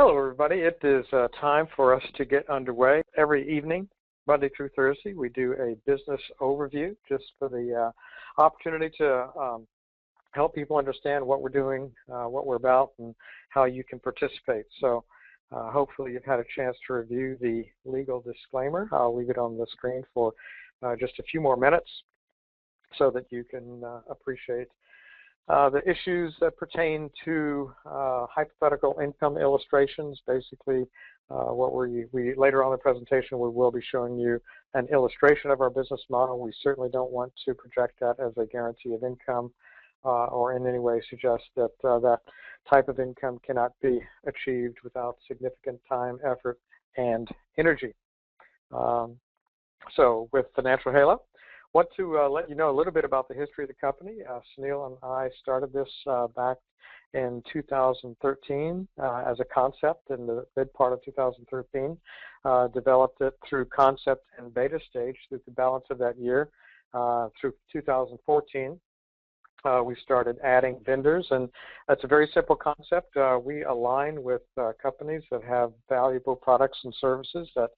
Hello, everybody. It is time for us to get underway. Every evening, Monday through Thursday, we do a business overview just for the opportunity to help people understand what we're doing, what we're about, and how you can participate. So hopefully you've had a chance to review the legal disclaimer. I'll leave it on the screen for just a few more minutes so that you can appreciate the issues that pertain to hypothetical income illustrations. Basically, what we later on in the presentation, we will be showing you an illustration of our business model. We certainly don't want to project that as a guarantee of income or in any way suggest that that type of income cannot be achieved without significant time, effort, and energy. So with Financial Halo, want to let you know a little bit about the history of the company. Sunil and I started this back in 2013 as a concept in the mid part of 2013, developed it through concept and beta stage through the balance of that year. Through 2014, we started adding vendors, and that's a very simple concept. We align with companies that have valuable products and services that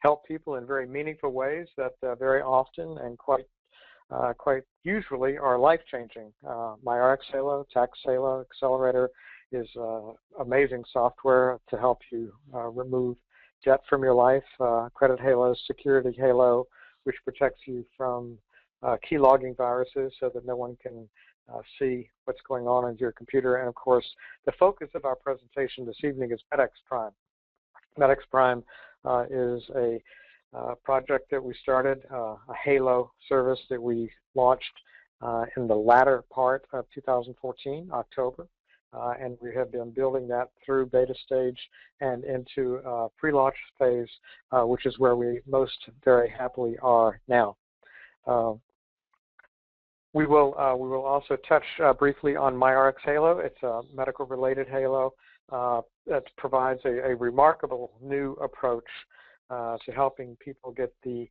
help people in very meaningful ways that very often and quite usually are life-changing. MyRx Halo, Tax Halo Accelerator is amazing software to help you remove debt from your life. Credit Halo, Security Halo, which protects you from key logging viruses so that no one can see what's going on your computer. And of course, the focus of our presentation this evening is MedX Prime. MedX Prime is a project that we started, a Halo service that we launched in the latter part of 2014, October, and we have been building that through beta stage and into pre-launch phase, which is where we most very happily are now. We will also touch briefly on MyRx Halo. It's a medical-related Halo that provides a remarkable new approach to helping people get the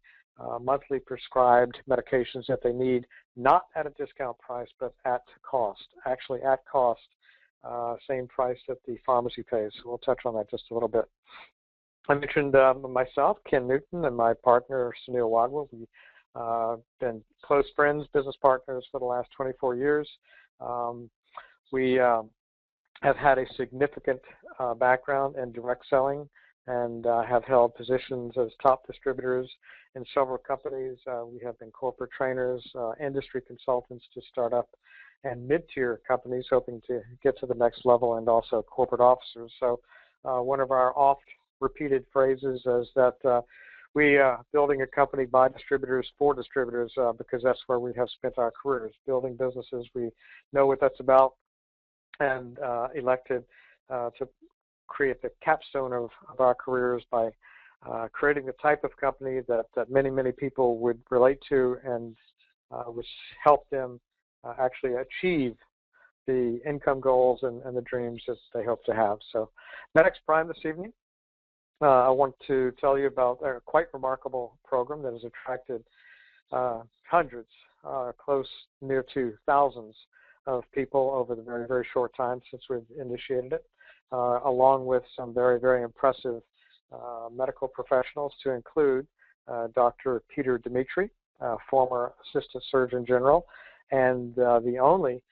monthly prescribed medications that they need, not at a discount price, but at cost. Actually at cost, same price that the pharmacy pays. So we'll touch on that just a little bit. I mentioned myself, Ken Newton, and my partner, Sunil Wadhwa. We been close friends, business partners for the last 24 years. We have had a significant background in direct selling and have held positions as top distributors in several companies. We have been corporate trainers, industry consultants to startup and mid-tier companies hoping to get to the next level, and also corporate officers. So one of our oft-repeated phrases is that we are building a company by distributors for distributors because that's where we have spent our careers, building businesses. We know what that's about, and elected to create the capstone of our careers by creating the type of company that many people would relate to, and which help them actually achieve the income goals and the dreams that they hope to have. So MedX Prime this evening, I want to tell you about a quite remarkable program that has attracted hundreds, close near to thousands of people over the very short time since we've initiated it, along with some very impressive medical professionals, to include Dr. Peter Dimitri, former Assistant Surgeon General, and the only,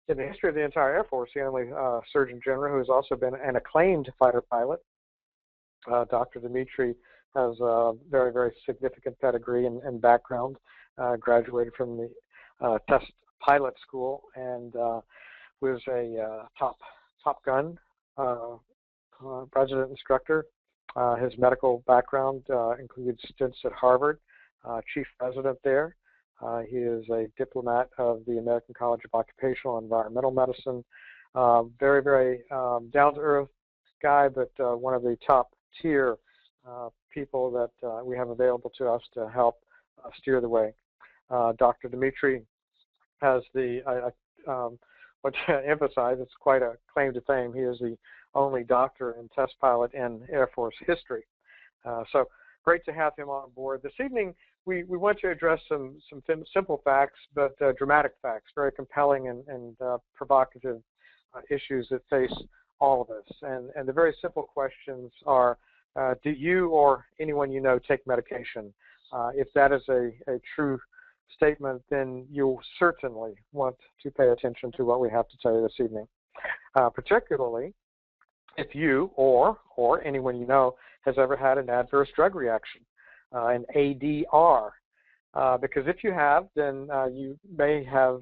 in the history of the entire Air Force, the only Surgeon General who has also been an acclaimed fighter pilot. Dr. Dimitri has a very significant pedigree and background, graduated from the test pilot school, and was a Top Gun resident instructor. His medical background includes stints at Harvard, chief resident there. He is a diplomat of the American College of Occupational and Environmental Medicine. Very down-to-earth guy, but one of the top tier people that we have available to us to help steer the way. Dr. Dimitri has what to emphasize, it's quite a claim to fame. He is the only doctor and test pilot in Air Force history. So great to have him on board. This evening, we want to address some simple facts, but dramatic facts, very compelling and provocative issues that face all of us. And the very simple questions are, do you or anyone you know take medication? If that is a true statement, then you'll certainly want to pay attention to what we have to tell you this evening, particularly if you or anyone you know has ever had an adverse drug reaction, an ADR. Because if you have, then you may have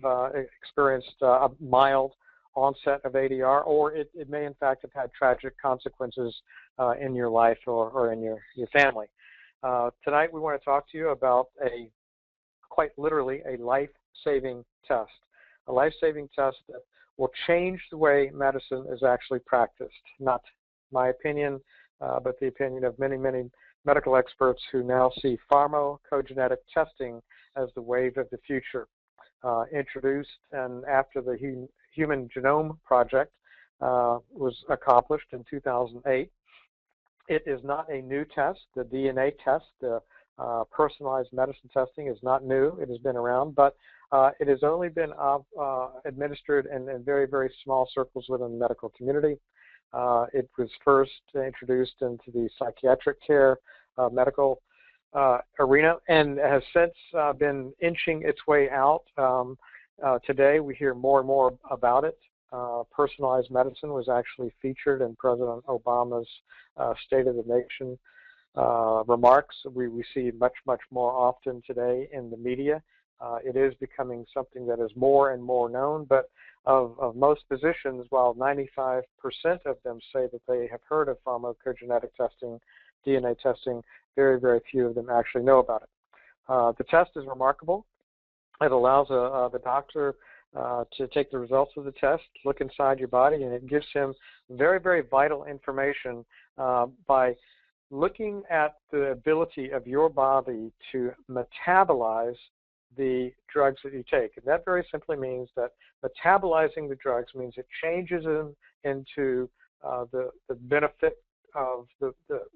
experienced a mild onset of ADR, or it may in fact have had tragic consequences in your life or in your family. Tonight we want to talk to you about quite literally a life-saving test, a life-saving test that will change the way medicine is actually practiced. Not my opinion, but the opinion of many, many medical experts who now see pharmacogenetic testing as the wave of the future. Introduced and after the Human Genome Project was accomplished in 2008. It is not a new test. The DNA test, the personalized medicine testing, is not new. It has been around, but it has only been administered in very, very small circles within the medical community. It was first introduced into the psychiatric care medical arena and has since been inching its way out. Today we hear more and more about it. Personalized medicine was actually featured in President Obama's State of the Nation remarks. We see much, much more often today in the media. It is becoming something that is more and more known, but of most physicians, while 95% of them say that they have heard of pharmacogenetic testing, DNA testing, very, very few of them actually know about it. The test is remarkable. It allows the doctor to take the results of the test, look inside your body, and it gives him very, very vital information by looking at the ability of your body to metabolize the drugs that you take. And that very simply means that metabolizing the drugs means it changes them into the benefit of the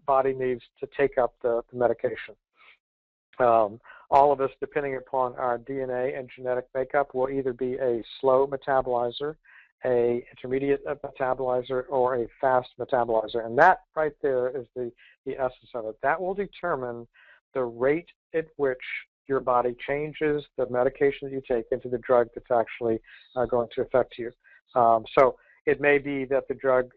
body needs to take up the medication. All of us, depending upon our DNA and genetic makeup, will either be a slow metabolizer, a intermediate metabolizer, or a fast metabolizer. And that right there is the essence of it. That will determine the rate at which your body changes the medication that you take into the drug that's actually going to affect you. So it may be that the drug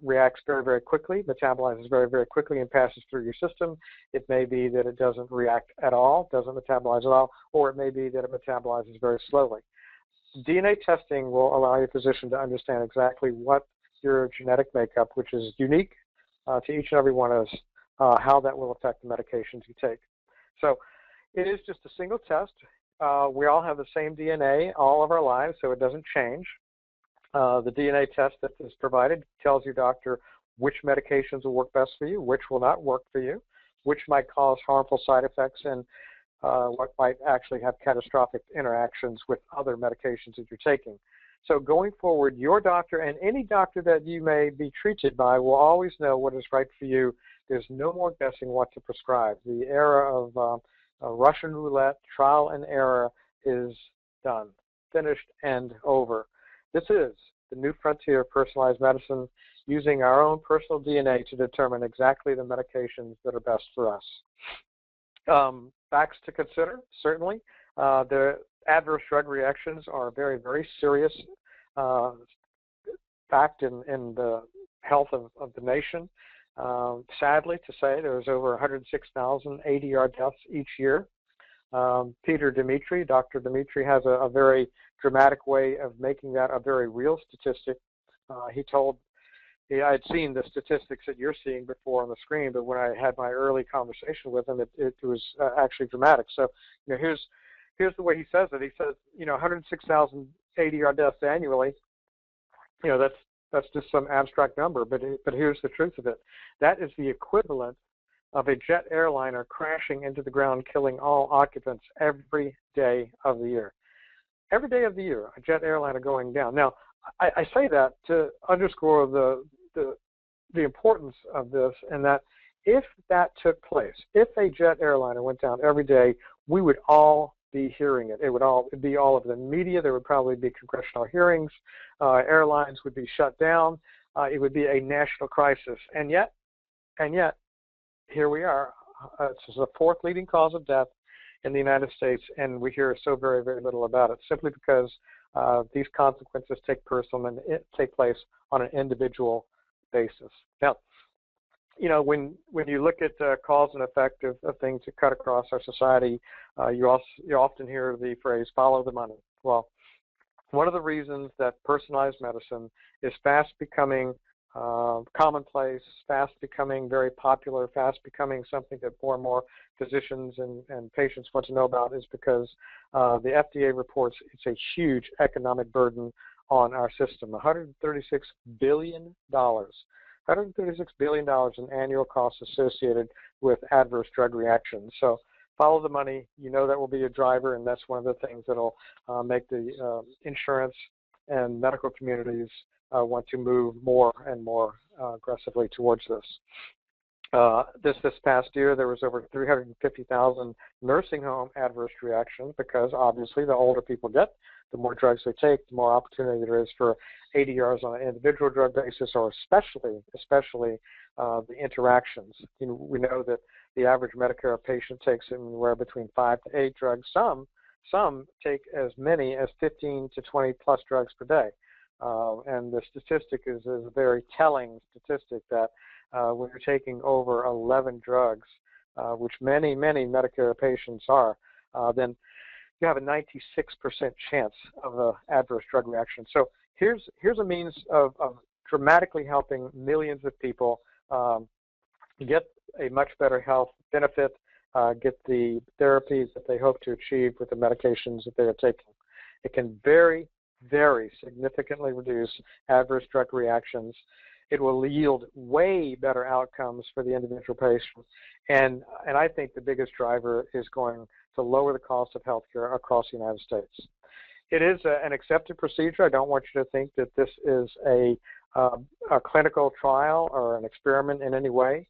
reacts very, very quickly, metabolizes very, very quickly, and passes through your system. It may be that it doesn't react at all, doesn't metabolize at all, or it may be that it metabolizes very slowly. DNA testing will allow your physician to understand exactly what your genetic makeup, which is unique to each and every one of us, how that will affect the medications you take. So it is just a single test. We all have the same DNA all of our lives, so it doesn't change. The DNA test that is provided tells your doctor which medications will work best for you, which will not work for you, which might cause harmful side effects, and what might actually have catastrophic interactions with other medications that you're taking. So going forward, your doctor and any doctor that you may be treated by will always know what is right for you. There's no more guessing what to prescribe. The era of Russian roulette, trial and error is done, finished, and over. This is the new frontier of personalized medicine, using our own personal DNA to determine exactly the medications that are best for us. Facts to consider, certainly. The adverse drug reactions are a very, very serious fact in the health of the nation. Sadly to say, there's over 106,000 ADR deaths each year. Dr. Dimitri has a very dramatic way of making that a very real statistic. I had seen the statistics that you're seeing before on the screen, but when I had my early conversation with him, it was actually dramatic. So, here's the way he says it. He says, 106,000 ADR deaths annually. That's just some abstract number, but here's the truth of it. That is the equivalent of a jet airliner crashing into the ground, killing all occupants every day of the year. Every day of the year, a jet airliner going down. Now, I say that to underscore the importance of this, and that if that took place, if a jet airliner went down every day, we would all be hearing it. It would be all over the media. There would probably be congressional hearings. Airlines would be shut down. it would be a national crisis. And yet, here we are. This is the fourth leading cause of death in the United States, and we hear so very, very little about it, simply because these consequences take place on an individual basis. Now, when you look at cause and effect of things that cut across our society, you often hear the phrase "follow the money." Well, one of the reasons that personalized medicine is fast becoming commonplace, fast becoming very popular, fast becoming something that more and more physicians and patients want to know about is because the FDA reports it's a huge economic burden on our system. $136 billion. $136 billion in annual costs associated with adverse drug reactions. So follow the money. That will be a driver, and that's one of the things that will make the insurance and medical communities want to move more and more aggressively towards this. This past year, there was over 350,000 nursing home adverse reactions because, obviously, the older people get, the more drugs they take, the more opportunity there is for ADRs on an individual drug basis, or especially the interactions. We know that the average Medicare patient takes anywhere between 5 to 8 drugs. Some take as many as 15 to 20 plus drugs per day. And the statistic is a very telling statistic that when you're taking over 11 drugs, which many Medicare patients are, then you have a 96% chance of an adverse drug reaction. So here's a means of dramatically helping millions of people get a much better health benefit, get the therapies that they hope to achieve with the medications that they are taking. It can very significantly reduce adverse drug reactions. It will yield way better outcomes for the individual patient. And I think the biggest driver is going to lower the cost of healthcare across the United States. It is an accepted procedure. I don't want you to think that this is a clinical trial or an experiment in any way.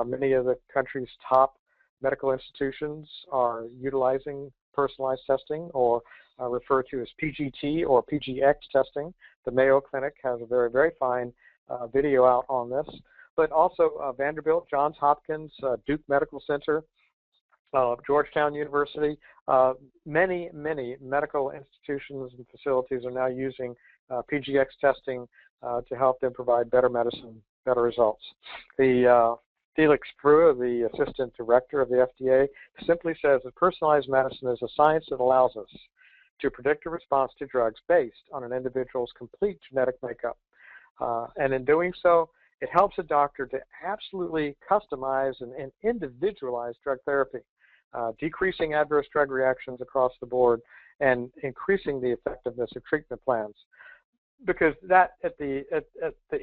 Many of the country's top medical institutions are utilizing personalized testing, or referred to as PGT or PGX testing. The Mayo Clinic has a very fine video out on this, but also Vanderbilt, Johns Hopkins, Duke Medical Center, Georgetown University, many medical institutions and facilities are now using PGX testing to help them provide better medicine, better results. Felix Frua, the Assistant Director of the FDA, simply says that personalized medicine is a science that allows us to predict a response to drugs based on an individual's complete genetic makeup. And in doing so, it helps a doctor to absolutely customize and individualize drug therapy, decreasing adverse drug reactions across the board and increasing the effectiveness of treatment plans. Because that, at the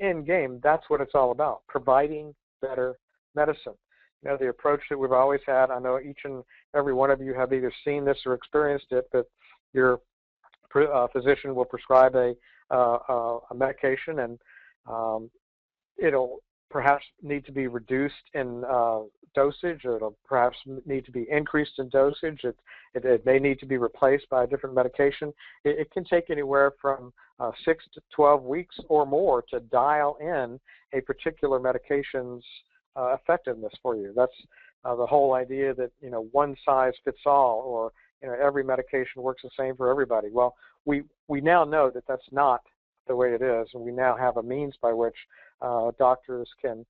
end game, that's what it's all about, providing better medicine. The approach that we've always had, I know each and every one of you have either seen this or experienced it, but your physician will prescribe a medication, and it'll perhaps need to be reduced in dosage, or it'll perhaps need to be increased in dosage. It may need to be replaced by a different medication. It can take anywhere from 6 to 12 weeks or more to dial in a particular medication's effectiveness for you. That's the whole idea that one size fits all, or every medication works the same for everybody. Well, we now know that that's not the way it is, and we now have a means by which doctors can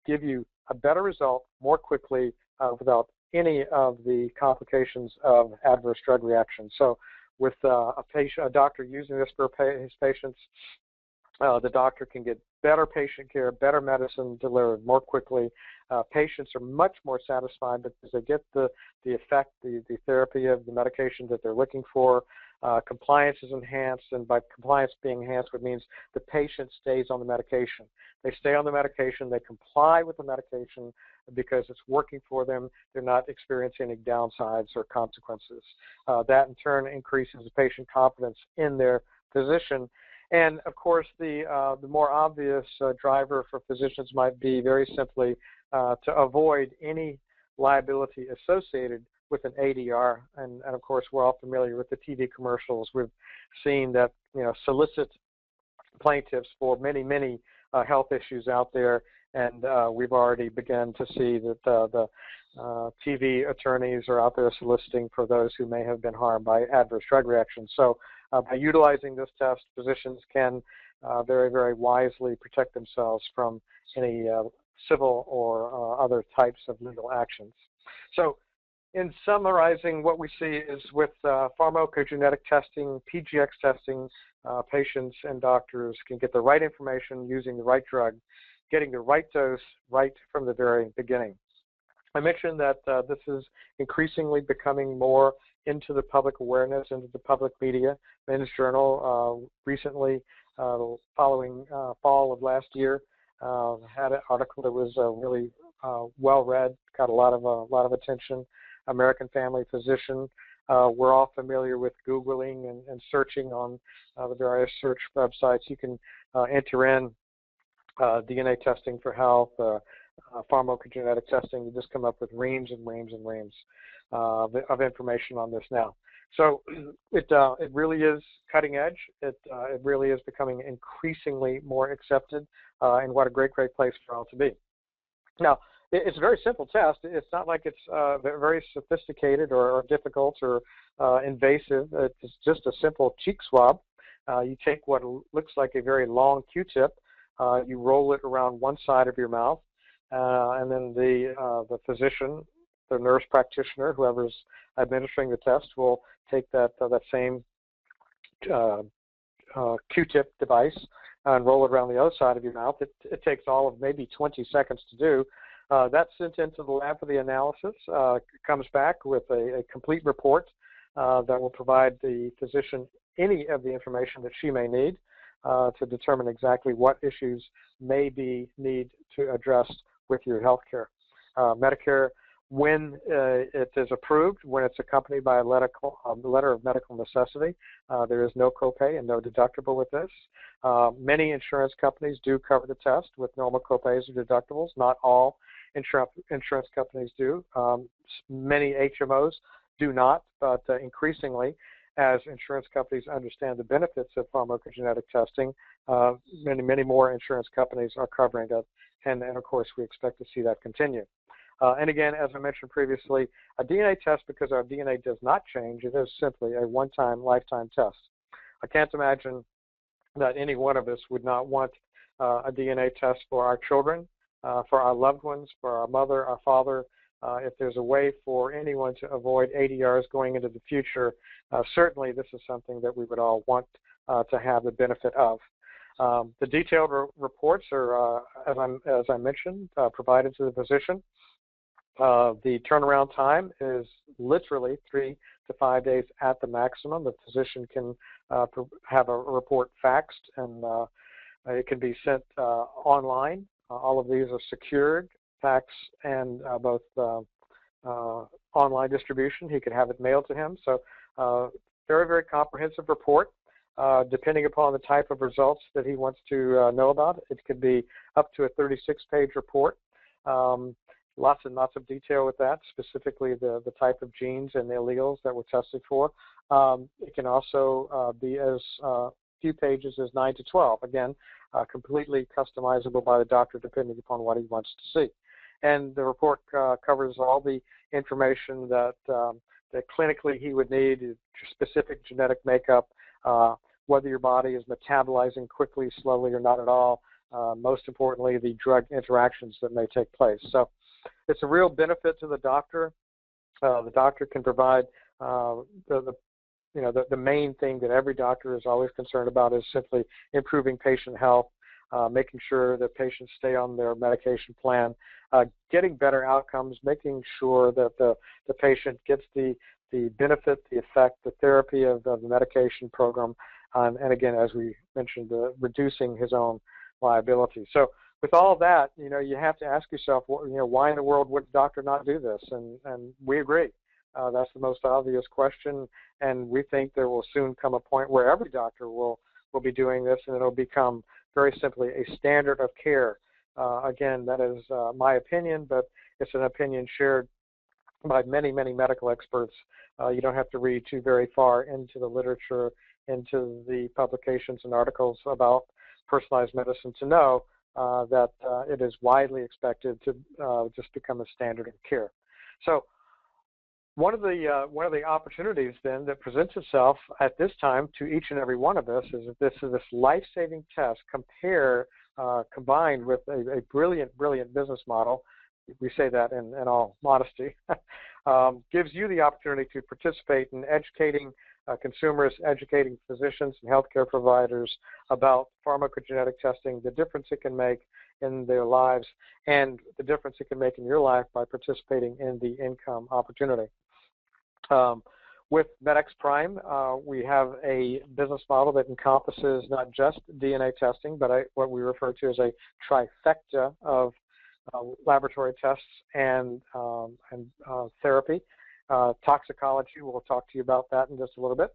give you a better result more quickly without any of the complications of adverse drug reactions. So with a doctor using this for his patients, the doctor can get better patient care, better medicine delivered more quickly. Patients are much more satisfied because they get the effect, the therapy of the medication that they're looking for. Compliance is enhanced, and by compliance being enhanced, it means the patient stays on the medication. They stay on the medication, they comply with the medication because it's working for them. They're not experiencing any downsides or consequences. That in turn increases the patient confidence in their physician. And of course, the more obvious driver for physicians might be very simply to avoid any liability associated with an ADR. And of course, we're all familiar with the TV commercials. We've seen that solicit plaintiffs for many, many health issues out there, and we've already begun to see that the TV attorneys are out there soliciting for those who may have been harmed by adverse drug reactions. So by utilizing this test, physicians can very, very wisely protect themselves from any civil or other types of legal actions. So in summarizing, what we see is with pharmacogenetic testing, PGX testing, patients and doctors can get the right information using the right drug, getting the right dose right from the very beginning. I mentioned that this is increasingly becoming more into the public awareness, into the public media. Men's Journal recently, following fall of last year, had an article that was really well read, got a lot of attention. American Family Physician. We're all familiar with Googling and searching on the various search websites. You can enter in DNA testing for health, pharmacogenetic testing. You just come up with reams and reams and reams of information on this now. So it really is cutting edge. It really is becoming increasingly more accepted, and what a great place for all to be. Now, it's a very simple test. It's not like it's very sophisticated or difficult or invasive. It's just a simple cheek swab. You take what looks like a very long Q-tip, you roll it around one side of your mouth, and then the physician, the nurse practitioner, whoever's administering the test, will take that same Q-tip device and roll it around the other side of your mouth. It takes all of maybe 20 seconds to do. That's sent into the lab for the analysis. It comes back with a complete report that will provide the physician any of the information that she may need to determine exactly what issues may need to address with your health care. Medicare, when it is approved, when it's accompanied by a letter of medical necessity, there is no copay and no deductible with this. Many insurance companies do cover the test with normal copays or deductibles. Not all insurance companies do. Many HMOs do not, but increasingly, as insurance companies understand the benefits of pharmacogenetic testing, many more insurance companies are covering it, and of course we expect to see that continue. And again, as I mentioned previously, a DNA test, because our DNA does not change, it is simply a one-time, lifetime test. I can't imagine that any one of us would not want a DNA test for our children, for our loved ones, for our mother, our father. If there's a way for anyone to avoid ADRs going into the future, certainly this is something that we would all want to have the benefit of. The detailed reports are, as I mentioned, provided to the physician. The turnaround time is literally 3 to 5 days at the maximum. The physician can have a report faxed, and it can be sent online. All of these are secured, fax and both online distribution. He could have it mailed to him. So very, very comprehensive report. Depending upon the type of results that he wants to know about, it could be up to a 36-page report. Lots and lots of detail with that, specifically the type of genes and the alleles that were tested for. It can also be as few pages as 9 to 12. Again, completely customizable by the doctor depending upon what he wants to see. And the report covers all the information that clinically he would need, specific genetic makeup, whether your body is metabolizing quickly, slowly, or not at all. Most importantly, the drug interactions that may take place. So it's a real benefit to the doctor. The doctor can provide the main thing that every doctor is always concerned about is simply improving patient health, making sure that patients stay on their medication plan, getting better outcomes, making sure that the patient gets the benefit, the effect, the therapy of the medication program, and again, as we mentioned, reducing his own liability. So with all of that, you have to ask yourself, why in the world would a doctor not do this? And we agree. That's the most obvious question, and we think there will soon come a point where every doctor will be doing this, and it'll become very simply a standard of care. Again, that is my opinion, but it's an opinion shared by many, many medical experts. You don't have to read too very far into the literature, into the publications and articles about personalized medicine to know that it is widely expected to just become a standard of care. So one of the opportunities then that presents itself at this time to each and every one of us is that this life-saving test combined with a brilliant business model. We say that in all modesty, gives you the opportunity to participate in educating consumers, educating physicians and healthcare providers about pharmacogenetic testing, the difference it can make in their lives, and the difference it can make in your life by participating in the income opportunity. With MedX Prime, we have a business model that encompasses not just DNA testing, but what we refer to as a trifecta of laboratory tests and therapy. Toxicology, we'll talk to you about that in just a little bit,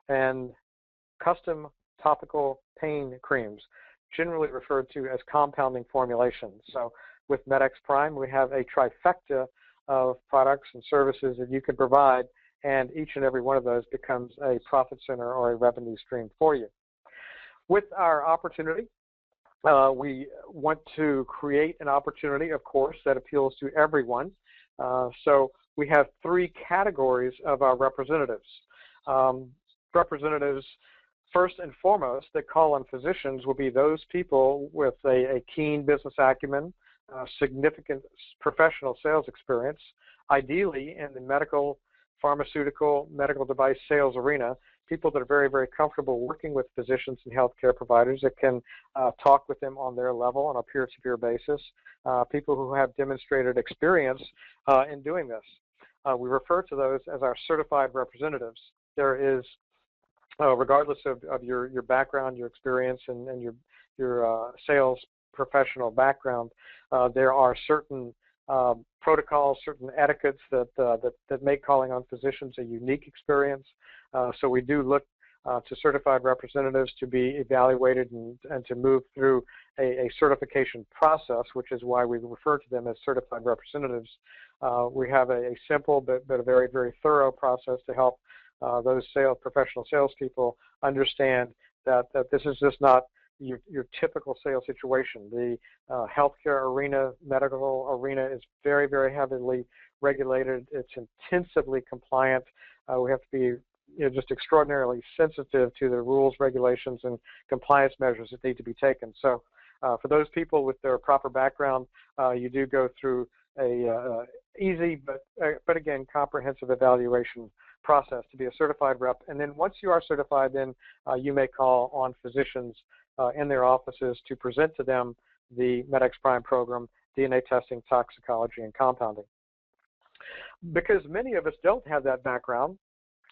and custom topical pain creams, generally referred to as compounding formulations. So with MedX Prime, we have a trifecta of products and services that you can provide, and each and every one of those becomes a profit center or a revenue stream for you. With our opportunity, we want to create an opportunity, of course, that appeals to everyone. So we have three categories of our representatives. Representatives, first and foremost, that call on physicians will be those people with a keen business acumen, significant professional sales experience, ideally in the medical, pharmaceutical, medical device sales arena, people that are very comfortable working with physicians and healthcare providers that can talk with them on their level on a peer-to-peer basis, people who have demonstrated experience in doing this. We refer to those as our certified representatives. There is, regardless of your background, your experience, and your sales professional background, there are certain protocols, certain etiquettes that make calling on physicians a unique experience. So we do look to certified representatives to be evaluated and to move through a certification process, which is why we refer to them as certified representatives. We have a simple but a very thorough process to help those professional salespeople understand that this is just not your typical sales situation. The healthcare arena, medical arena is very heavily regulated. It's intensively compliant. We have to be just extraordinarily sensitive to the rules, regulations, and compliance measures that need to be taken. So for those people with their proper background, you do go through a easy but again comprehensive evaluation process to be a certified rep. And then once you are certified, then you may call on physicians in their offices to present to them the MedX Prime program, DNA testing, toxicology, and compounding. Because many of us don't have that background,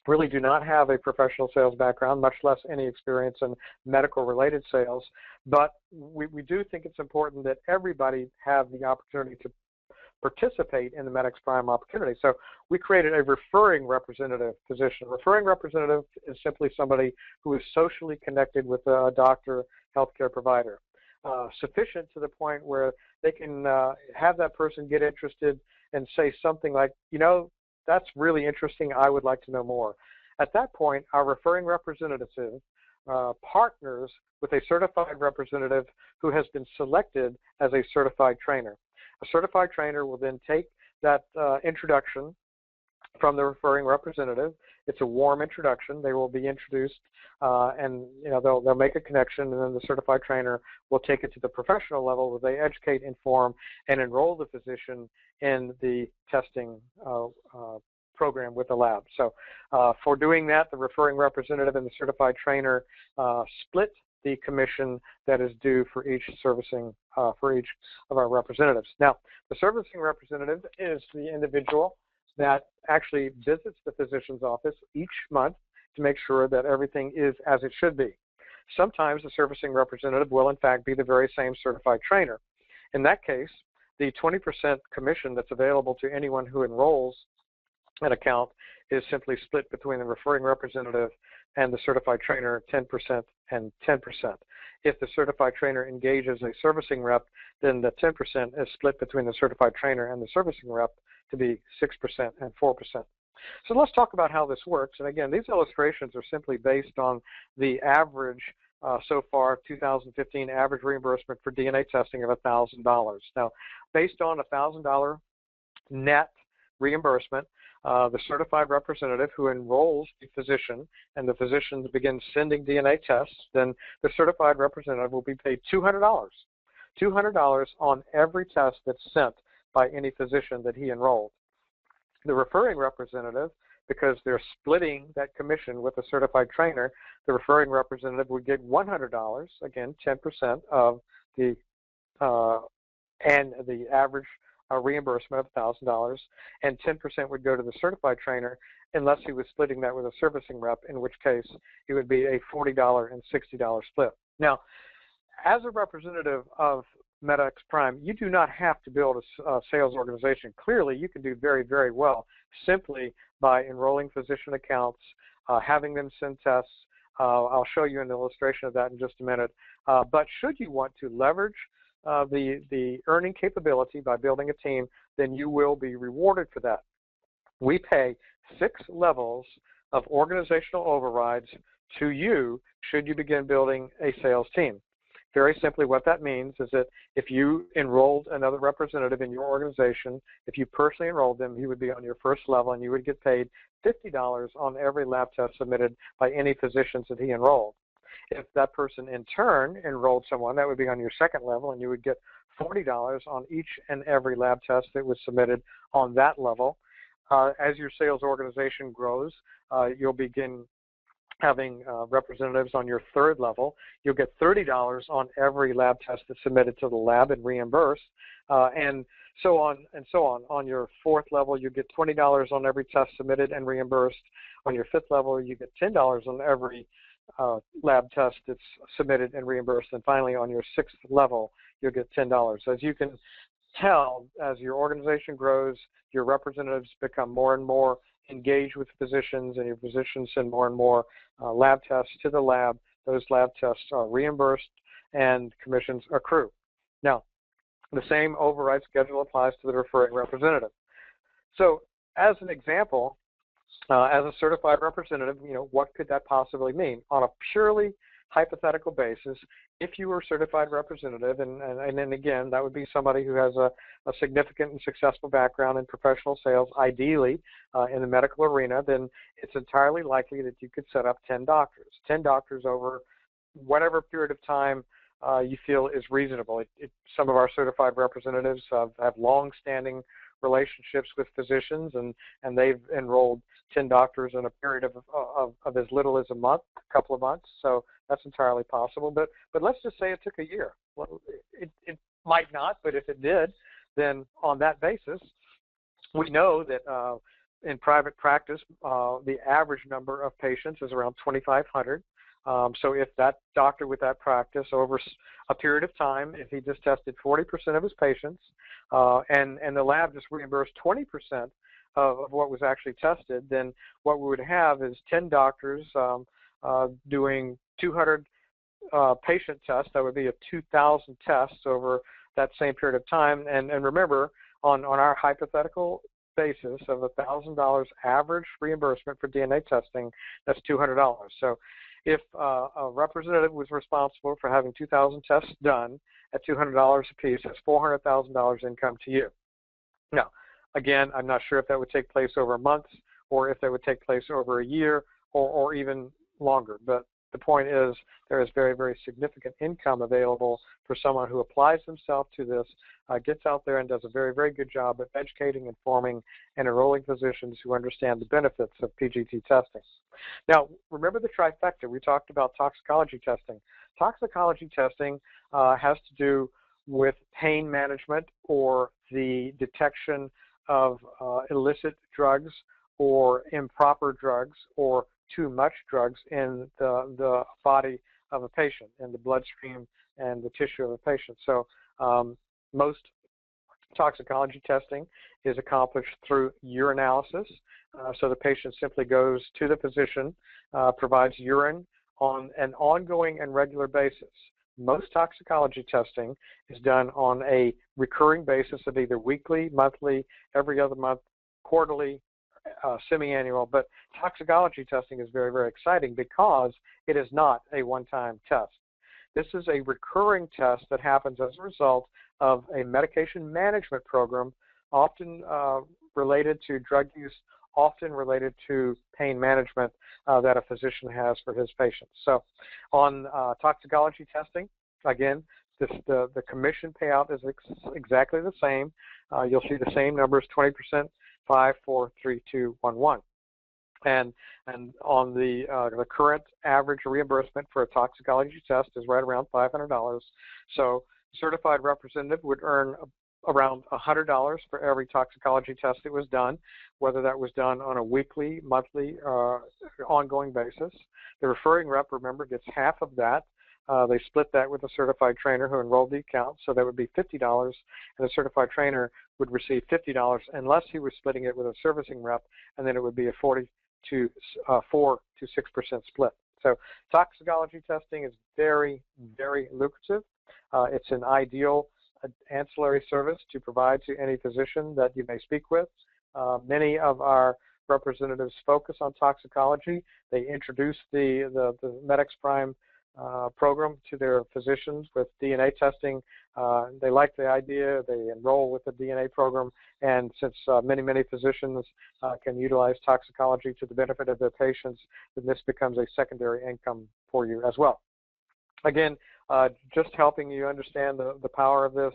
really do not have a professional sales background, much less any experience in medical-related sales, but we do think it's important that everybody have the opportunity to participate in the MedX Prime opportunity. So we created a referring representative position. Referring representative is simply somebody who is socially connected with a doctor, healthcare provider, sufficient to the point where they can have that person get interested and say something like, you know, that's really interesting, I would like to know more. At that point, our referring representative partners with a certified representative who has been selected as a certified trainer. A certified trainer will then take that introduction from the referring representative. It's a warm introduction. They will be introduced, and they'll make a connection, and then the certified trainer will take it to the professional level where they educate, inform, and enroll the physician in the testing program with the lab. So for doing that, the referring representative and the certified trainer split the commission that is due for each servicing, for each of our representatives. Now, the servicing representative is the individual that actually visits the physician's office each month to make sure that everything is as it should be. Sometimes the servicing representative will, in fact, be the very same certified trainer. In that case, the 20% commission that's available to anyone who enrolls an account is simply split between the referring representative and the certified trainer, 10% and 10%. If the certified trainer engages a servicing rep, then the 10% is split between the certified trainer and the servicing rep to be 6% and 4%. So let's talk about how this works. And again, these illustrations are simply based on the average so far, 2015 average reimbursement for DNA testing of $1,000. Now, based on $1,000 net reimbursement, the certified representative who enrolls the physician and the physician begins sending DNA tests, then the certified representative will be paid $200. $200 on every test that's sent by any physician that he enrolled. The referring representative, because they're splitting that commission with a certified trainer, the referring representative would get $100, again, 10% of the and the average reimbursement of $1,000, and 10% would go to the certified trainer unless he was splitting that with a servicing rep, in which case it would be a $40 and $60 split. Now, as a representative of MedX Prime, you do not have to build a sales organization. Clearly, you can do very, very well simply by enrolling physician accounts, having them send tests. I'll show you an illustration of that in just a minute. But should you want to leverage the earning capability by building a team, then you will be rewarded for that. We pay 6 levels of organizational overrides to you should you begin building a sales team. Very simply, what that means is that if you enrolled another representative in your organization, if you personally enrolled them, he would be on your first level and you would get paid $50 on every lab test submitted by any physicians that he enrolled. If that person in turn enrolled someone, that would be on your second level and you would get $40 on each and every lab test that was submitted on that level. As your sales organization grows, you'll begin having representatives on your third level. You'll get $30 on every lab test that's submitted to the lab and reimbursed, and so on and so on. On your fourth level, you get $20 on every test submitted and reimbursed. On your fifth level, you get $10 on every lab test that's submitted and reimbursed. And finally, on your sixth level, you'll get $10. As you can tell, as your organization grows, your representatives become more and more engaged with physicians, and your physicians send more and more lab tests to the lab. Those lab tests are reimbursed and commissions accrue. Now, the same override schedule applies to the referring representative. So, as an example, as a certified representative, what could that possibly mean? On a purely hypothetical basis, if you were a certified representative, and then again, that would be somebody who has a significant and successful background in professional sales, ideally in the medical arena, then it's entirely likely that you could set up 10 doctors. 10 doctors over whatever period of time you feel is reasonable. Some of our certified representatives have long-standing relationships with physicians, and they've enrolled 10 doctors in a period of as little as a couple of months. So that's entirely possible. But let's just say it took a year. Well, it might not, but if it did, then on that basis, we know that in private practice, the average number of patients is around 2,500. So if that doctor with that practice over a period of time, if he just tested 40% of his patients and the lab just reimbursed 20% of what was actually tested, then what we would have is 10 doctors doing 200 patient tests. That would be 2,000 tests over that same period of time. And remember, on our hypothetical basis of $1,000 average reimbursement for DNA testing, that's $200. So if a representative was responsible for having 2,000 tests done at $200 a piece, that's $400,000 income to you. Now, again, I'm not sure if that would take place over months or if that would take place over a year or even longer. But the point is there is very, very significant income available for someone who applies themselves to this, gets out there and does a very, very good job of educating, informing, and enrolling physicians who understand the benefits of PGT testing. Now, remember the trifecta. We talked about toxicology testing. Toxicology testing has to do with pain management or the detection of illicit drugs or improper drugs or too much drugs in the body of a patient, in the bloodstream and the tissue of a patient. So most toxicology testing is accomplished through urinalysis. So the patient simply goes to the physician, provides urine on an ongoing and regular basis. Most toxicology testing is done on a recurring basis of either weekly, monthly, every other month, quarterly, semi-annual. But toxicology testing is very, very exciting because it is not a one-time test. This is a recurring test that happens as a result of a medication management program, often related to drug use, often related to pain management that a physician has for his patients. So on toxicology testing, again, the commission payout is exactly the same. You'll see the same numbers, 20%, 5, 4, 3, 2, 1, 1. And on the current average reimbursement for a toxicology test is right around $500. So certified representative would earn around $100 for every toxicology test that was done, whether that was done on a weekly, monthly, ongoing basis. The referring rep, remember, gets half of that. They split that with a certified trainer who enrolled the account, so that would be $50, and a certified trainer would receive $50 unless he was splitting it with a servicing rep, and then it would be a 4 to 6% split. So toxicology testing is very, very lucrative. It's an ideal ancillary service to provide to any physician that you may speak with. Many of our representatives focus on toxicology. They introduce the MedX Prime program to their physicians with DNA testing. They like the idea. They enroll with the DNA program, and since many physicians can utilize toxicology to the benefit of their patients, then this becomes a secondary income for you as well. Again, just helping you understand the power of this.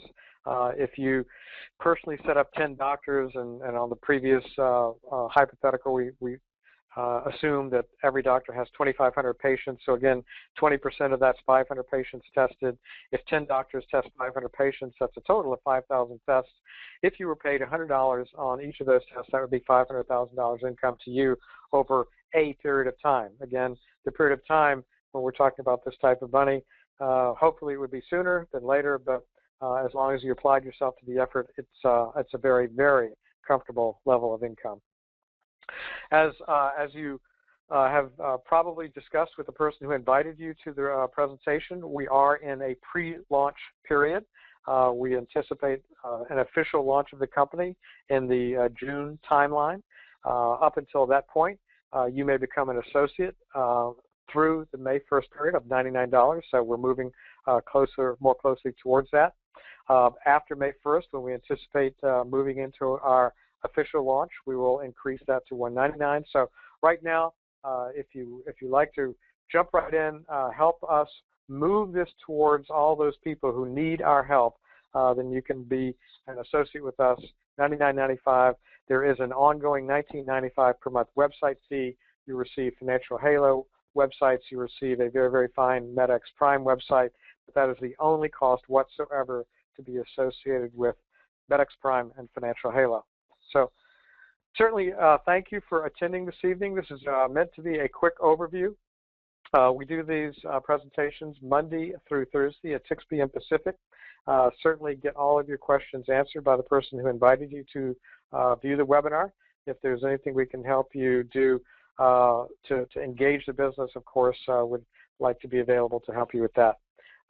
If you personally set up 10 doctors, and on the previous hypothetical, we assume that every doctor has 2,500 patients. So again, 20% of that's 500 patients tested. If 10 doctors test 500 patients, that's a total of 5,000 tests. If you were paid $100 on each of those tests, that would be $500,000 income to you over a period of time. Again, the period of time when we're talking about this type of money, hopefully it would be sooner than later, but as long as you applied yourself to the effort, it's a very, very comfortable level of income. As you have probably discussed with the person who invited you to the presentation, we are in a pre-launch period. We anticipate an official launch of the company in the June timeline. Up until that point, you may become an associate through the May 1st period of $99. So we're moving more closely towards that. After May 1st, when we anticipate moving into our official launch, we will increase that to $199. So right now, if you like to jump right in, help us move this towards all those people who need our help, then you can be an associate with us, $99.95. There is an ongoing $19.95 per month website fee. You receive Financial Halo websites. You receive a very, very fine MedX Prime website. But that is the only cost whatsoever to be associated with MedX Prime and Financial Halo. So certainly thank you for attending this evening. This is meant to be a quick overview. We do these presentations Monday through Thursday at 6 p.m. Pacific. Certainly get all of your questions answered by the person who invited you to view the webinar. If there's anything we can help you do to engage the business, of course, would like to be available to help you with that.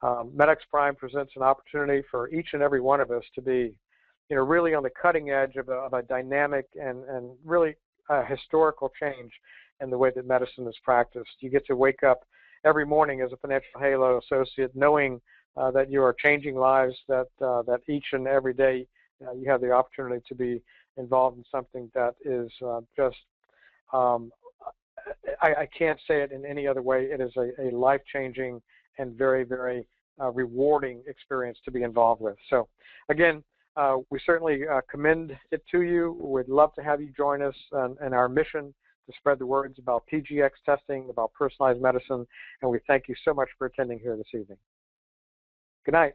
MedX Prime presents an opportunity for each and every one of us to be, really on the cutting edge of a dynamic and really historical change in the way that medicine is practiced. You get to wake up every morning as a Financial Halo associate knowing that you are changing lives, that each and every day you have the opportunity to be involved in something that is just, I can't say it in any other way. It is a life-changing and very, very rewarding experience to be involved with. So again, we certainly commend it to you. We'd love to have you join us in our mission to spread the words about PGX testing, about personalized medicine, and we thank you so much for attending here this evening. Good night.